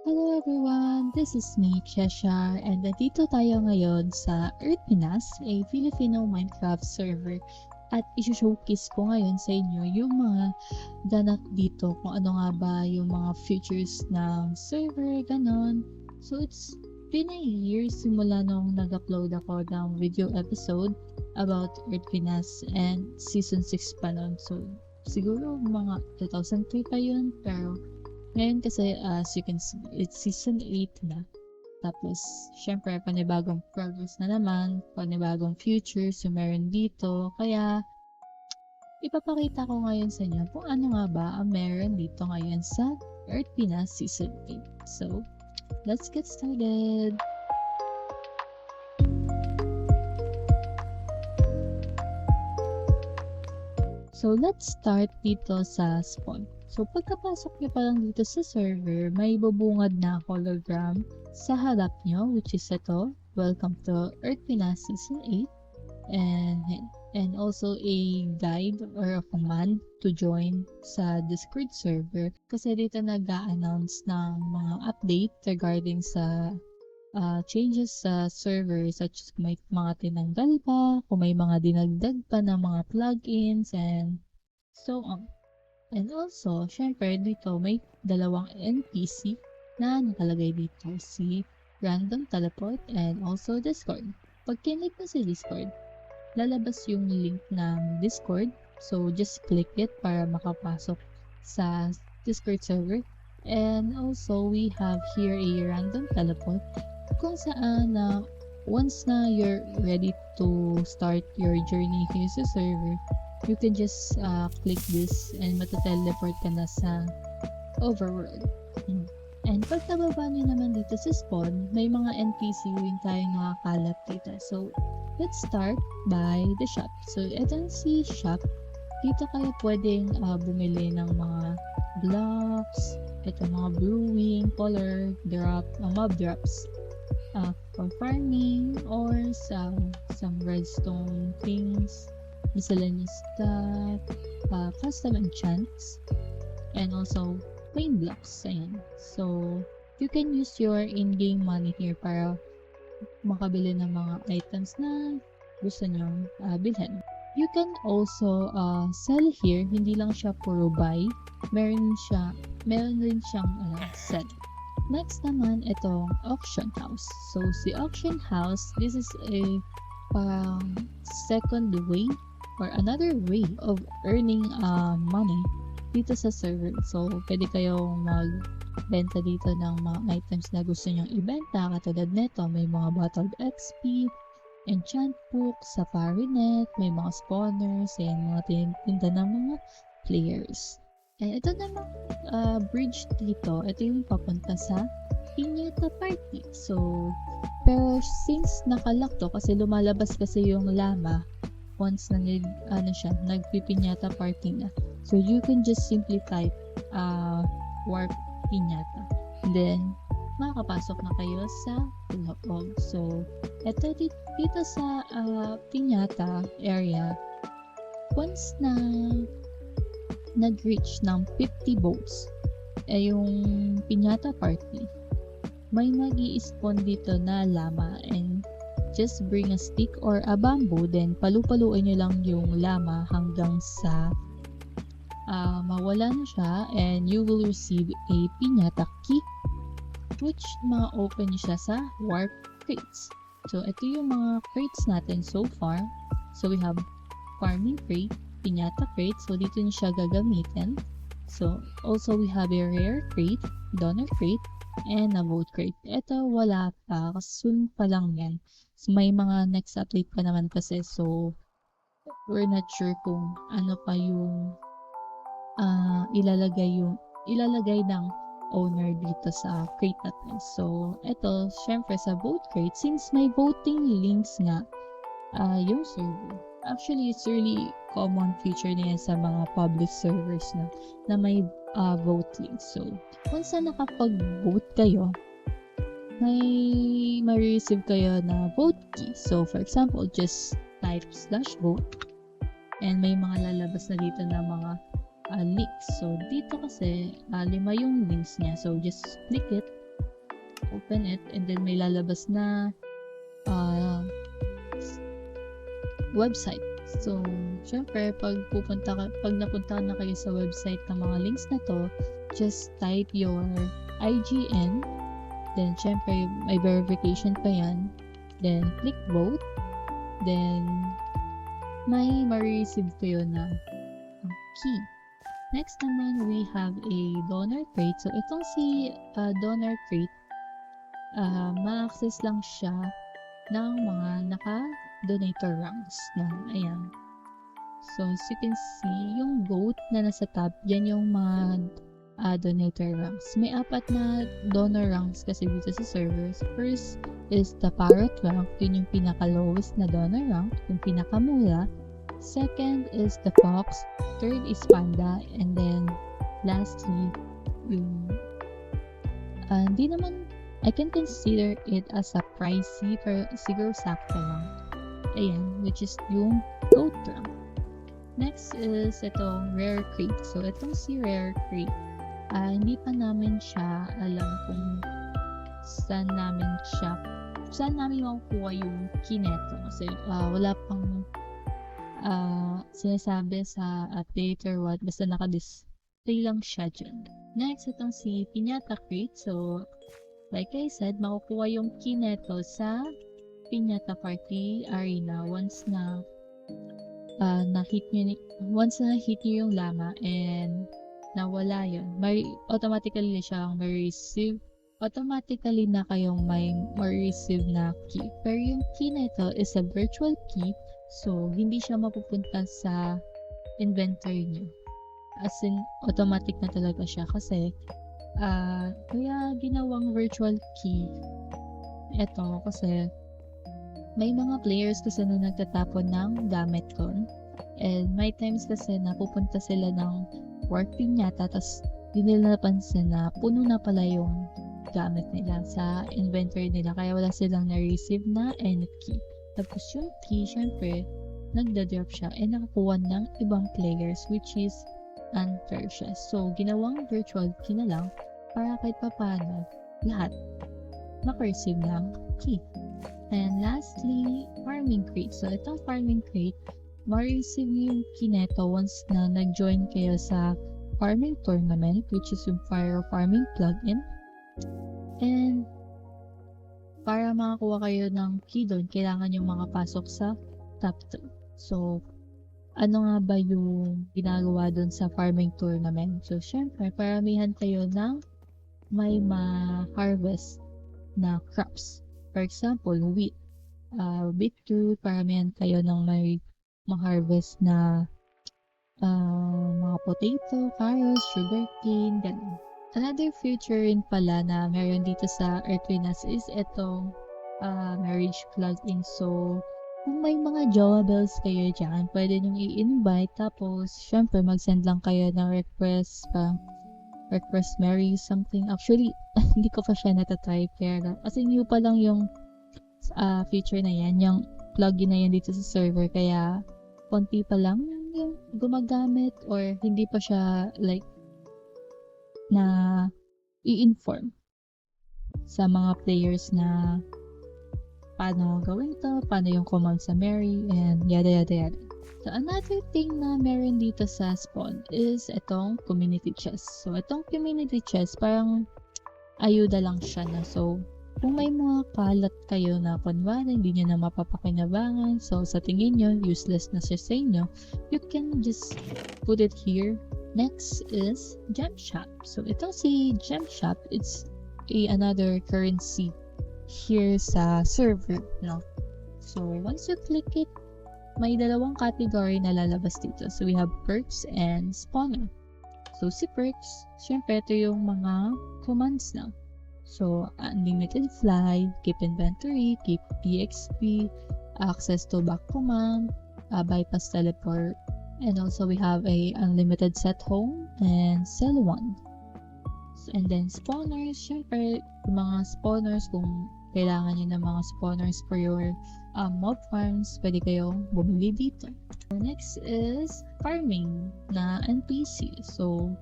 Hello everyone, this is me, Cheshire, and nandito tayo ngayon sa Earth Pinas, a Filipino Minecraft server. At isi-showcase ko ngayon sa inyo yung mga ganap dito, kung ano nga ba yung mga features ng server, ganon. So it's been a year simula nung nag-upload ako ng video episode about Earth Pinas and season 6 pa nun. So siguro mga 2003 pa yun, pero ngayon kasi as you can see, it's season 8 na. Tapos, syempre, panibagong progress na naman, panibagong futures yung meron dito. Kaya, ipapakita ko ngayon sa inyo kung ano nga ba ang meron dito ngayon sa Earth Pinas Season 8. So, let's get started! So, let's start dito sa spawn. So, pagkapasok nyo pa lang dito sa server, may bubungad na hologram sa harap nyo, which is ito. Welcome to Earth Pinas Season 8. And also a guide or a command to join sa Discord server. Kasi dito nag-a-announce ng mga update regarding sa changes sa server, such as may mga tinanggal pa, kung may mga dinagdag pa na mga plugins, and so on. And also, syempre dito may dalawang NPC na nakalagay dito, si Random Teleport and also Discord. Pag kinlik mo si Discord, lalabas yung link ng Discord. So, just click it para makapasok sa Discord server. And also, we have here a Random Teleport kung saan once na you're ready to start your journey here sa server, you can just click this and matateleport ka na sa overworld. And pag nababa nyo naman dito sa spawn, may mga NPC rin tayong nakakalat dito. So, let's start by the shop. So, ito si shop. Dito kayo pwedeng bumili ng mga blocks, ito mga brewing, color, drop, mob drops for farming, or some redstone things, miscellaneous stuff, custom enchants, and also plain blocks. Ayan. So, you can use your in-game money here para makabili ng mga items na gusto nyo bilhin. You can also sell here. Hindi lang siya puro buy. Meron rin siyang sell. Next naman, itong auction house. So, si auction house, this is a second way or another way of earning money dito sa server. So, pwede kayong magbenta dito ng mga items na gusto nyong ibenta. Katulad nito, may mga bottled XP, enchant book, safari net, may mga spawners, and mga tinitinda ng mga players. And ito namang bridge dito, ito yung papunta sa Piñata Party. So, pero since nakalock to, kasi lumalabas kasi yung llama once na nagpipinyata party na. So, you can just simply type warp piñata. Then, makakapasok na kayo sa loob. So, ito dito sa piñata area, once na nag-reach ng 50 votes yung piñata party, may mag-i-spawn dito na llama, and just bring a stick or a bamboo, then palu-paluin nyo lang yung llama hanggang sa mawala na siya, and you will receive a piñata key, which ma-open nyo siya sa warp crates. So, ito yung mga crates natin so far. So, we have farming crate, piñata crate, so dito nyo siya gagamitin. So, also we have a rare crate, donor crate, and a vote crate. Ito wala pa, soon pa lang yan. So, may mga next update pa naman kasi, so we're not sure kung ano pa yung ilalagay ng owner dito sa crate natin. So, ito, syempre sa vote crate, since may voting links nga yung server. Actually, it's really common feature na yan sa mga public servers na may vote links. So, once na nakapag-vote kayo, may ma-receive kayo na vote key. So, for example, just type /vote, and may mga lalabas na dito na mga links. So, dito kasi 5 yung links niya. So, just click it open it, and then may lalabas na website. So, syempre, pag napunta na kayo sa website ng mga links na to, just type your IGN, then syempre, may verification pa yan, then click vote, then may ma-receive kayo na key. Next naman, we have a donor crate. So, itong si donor crate, ma-access lang siya ng mga naka-donator ranks na, ayan. So, as you can see, yung vote na nasa tab, yan yung mga donator ranks. May 4 na donor ranks kasi dito sa servers. First is the parrot rank, yun yung pinaka-lowest na donor rank, yung pinaka-mura. Second is the fox, third is panda, and then lastly, yung hindi naman, I can consider it as a pricey, pero siguro sakto lang. Ayan, which is yung goat rank. Next is itong rare crate. So, itong si rare crate, hindi pa namin siya alam kung saan namin makukuha yung key neto. Kasi wala pang sinasabi sa update or what, basta naka-display lang siya dyan. Next, itong si Piñata Crate. So, like I said, makukuha yung key neto sa Piñata Party Arena once na na-hit nyo yung llama and nawala yun. Automatically siyang ma-receive. Automatically na kayong may ma-receive na key. Pero yung key neto is a virtual key. So, hindi siya mapupunta sa inventory nyo. As in, automatic na talaga siya kasi kaya ginawang virtual key ito kasi may mga players kasi na nagtatapon ng gamit ko. And may times kasi na pupunta sila ng work piñata tapos di nila napansin na puno na pala yung gamit nila sa inventory nila kaya wala silang na-receive na any key. Tapos yung key, syempre, nagda-drop siya and nakakuha ng ibang players which is unfair siya. So, ginawang virtual key na lang para kahit paano lahat maka-receive ng key. And lastly, farming crate. So, itong farming crate, ma-receive yung key neto once na nag-join kayo sa farming tournament which is yung Fire Farming plugin. And para makakuha kayo ng key doon, kailangan yung makapasok sa top 2. So, ano nga ba yung ginagawa doon sa farming tournament? So, syempre, paramihan kayo ng may ma-harvest na crops. For example, wheat. Beetroot, paramihan kayo ng may ma-harvest na mga potato, carrots, sugarcane, ganun. Another feature rin pala na meron dito sa Earthwinas is itong marriage plugin. So, kung may mga jowa bells kayo dyan, pwede nyo i-invite. Tapos, syempre, mag-send lang kayo ng request marry something. Actually, hindi ko pa siya natatry. Pero, kasi new pa lang yung feature na yan. Yung plugin na yan dito sa server. Kaya, konti pa lang yung gumagamit or hindi pa siya like na i-inform sa mga players na paano gawin to, paano yung command sa Mary, and yada yada yada. So, another thing na meron dito sa spawn is itong community chest. So, itong community chest, parang ayuda lang siya na. So, kung may mga kalat kayo na kunwari, hindi nyo na mapapakinabangan, so sa tingin nyo, useless na siya sa inyo, you can just put it here. Next is Gem Shop. So, itong si Gem Shop, it's another currency here sa server, no? So, once you click it, may dalawang category na lalabas dito. So, we have perks and spawner. So, si perks, syempre, ito yung mga commands na. So, unlimited fly, keep inventory, keep EXP, access to back command, bypass teleport, and also we have a unlimited set home and sell one. And then spawners, syempre, yung mga spawners, kung kailangan nyo ng mga spawners for your mob farms, pwede kayo bumili dito. Next is farming na NPC. So,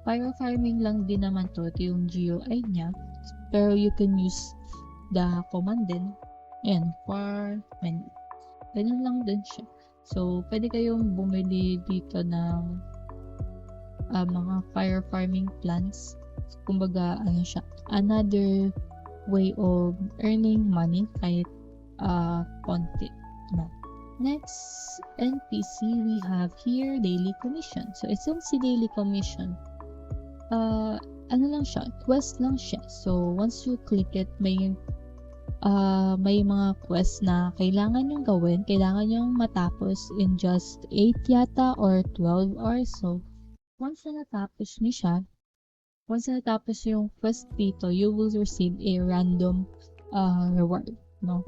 pyro farming lang din naman to. Ito yung GUI niya. Pero you can use the command din. Ayan, farm menu. Ganyan lang din siya. So, pwede kayong bumili dito ng mga fire farming plants. Kumbaga, ano siya, another way of earning money kahit konti na. Next NPC we have here, daily commission. So, itong si daily commission, ano lang siya, quest lang siya. So, once you click it, may mga quest na kailangan yung gawin, kailangan yung matapos in just 8 yata or 12 hours. So, once na natapos yung quest dito, you will receive a random reward, no?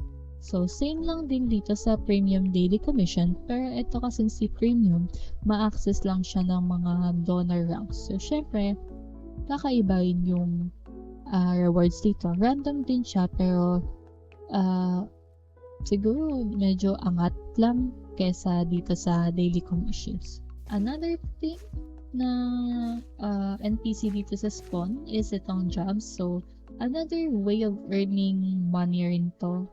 So, same lang din dito sa premium daily commission, pero ito kasi si premium, ma-access lang siya ng mga donor ranks. So, syempre, kakaiba rin yung rewards dito. Random din siya, pero siguro medyo angat lang kesa dito sa daily commissions. Another thing na NPC dito sa spawn is itong jobs. So, another way of earning money rin to.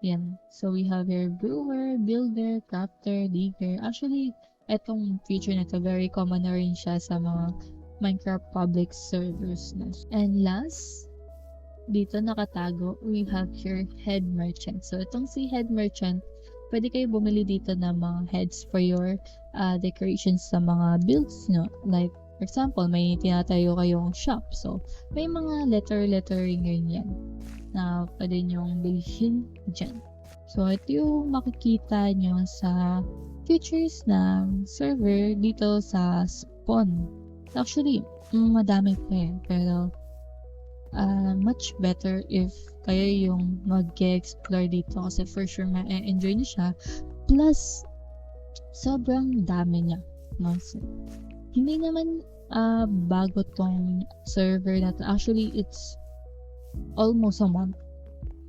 Yan. So, we have here brewer, builder, crafter, digger. Actually, etong feature na to, very common na rin siya sa mga Minecraft public servers na. And last, dito nakatago, we have here head merchant. So, itong si head merchant, pwede kayo bumili dito ng mga heads for your decorations sa mga builds nyo. Like, for example, may tinatayo kayong shop. So, may mga lettering yan na pwede nyong bilhin dyan. So, ito yung makikita nyo sa features ng server dito sa spawn. Actually, madami pa pero much better if kayo yung mag-explore dito kasi for sure ma-enjoy niyo siya. Plus, sobrang dami niya. No? So, hindi naman bago tong server na to. Actually, it's almost a month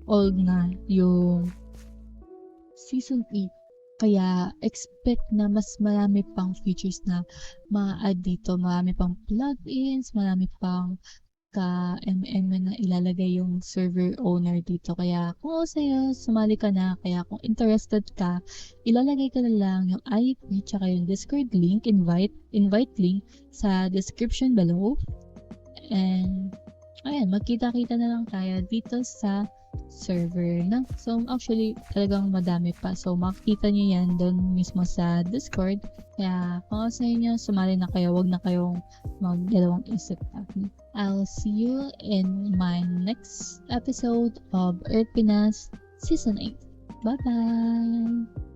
old na yung season 8. Kaya expect na mas marami pang features na ma-add dito. Marami pang plugins, marami pang ka-MM na ilalagay yung server owner dito. Kaya kung sa'yo, sumali ka na. Kaya kung interested ka, ilalagay ko na lang yung IP tsaka yung Discord link, invite link sa description below. And ayan, magkita-kita na lang tayo dito sa server na. So, actually, talagang madami pa. So, makikita nyo yan doon mismo sa Discord. Kaya, kung sa inyo, sumali na kayo. Huwag na kayong magdalawang isip pa. I'll see you in my next episode of Earth Pinas Season 8. Bye-bye!